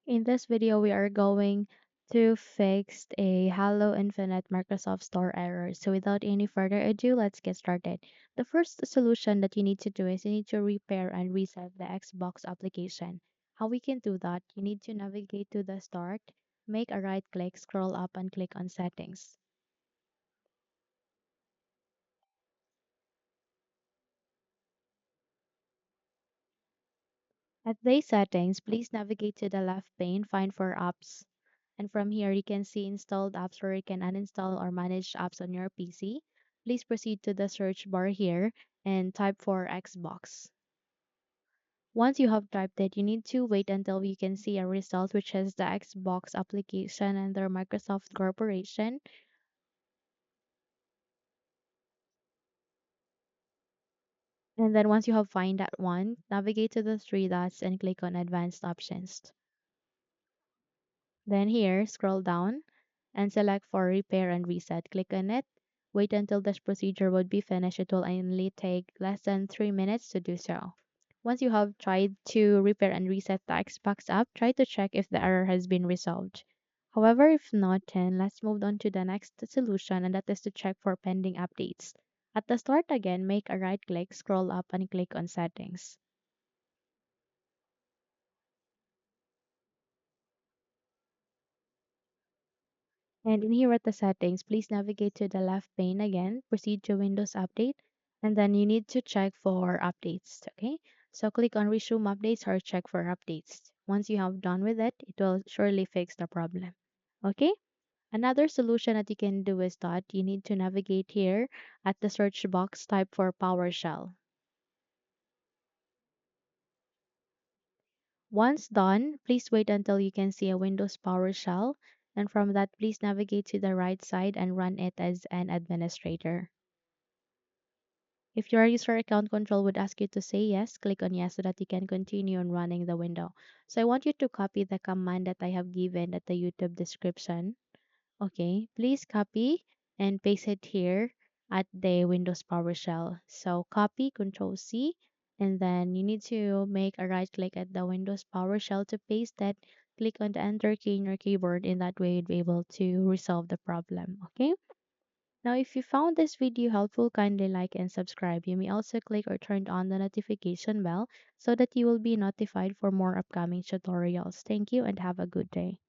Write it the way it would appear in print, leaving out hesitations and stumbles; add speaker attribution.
Speaker 1: In this video, we are going to fix a Hello Infinite Microsoft Store error. So without any further ado, let's get started. The first solution that you need to do is you need to repair and reset the Xbox application. How we can do that? You need to navigate to the start, make a right click, scroll up and click on settings. At the settings, please navigate to the left pane, find for apps. And from here, you can see installed apps where you can uninstall or manage apps on your PC. Please proceed to the search bar here and type for Xbox. Once you have typed it, you need to wait until you can see a result, which is the Xbox application under Microsoft Corporation. And then once you have find that one, navigate to the three dots and click on Advanced Options. Then here, scroll down and select for repair and reset. Click on it. Wait until this procedure would be finished. It will only take less than 3 minutes to do so. Once you have tried to repair and reset the Xbox app, try to check if the error has been resolved. However, if not, then let's move on to the next solution, and that is to check for pending updates. At the start again, make a right click, scroll up, and click on Settings. And in here at the settings, please navigate to the left pane again, proceed to Windows Update, and then you need to check for updates. Okay, so click on Resume Updates or check for updates. Once you have done with it, it will surely fix the problem. Okay, another solution that you can do is that you need to navigate here at the search box, type for PowerShell. Once done, please wait until you can see a Windows PowerShell, and from that, please navigate to the right side and run it as an administrator. If your user account control would ask you to say yes, click on yes so that you can continue on running the window. So I want you to copy the command that I have given at the YouTube description. Okay, please copy and paste it here at the Windows PowerShell. So copy, Control C, and then you need to make a right click at the Windows PowerShell to paste that. Click on the Enter key in your keyboard. In that way, you'll be able to resolve the problem. Okay. Now, if you found this video helpful, kindly like and subscribe. You may also click or turn on the notification bell so that you will be notified for more upcoming tutorials. Thank you and have a good day.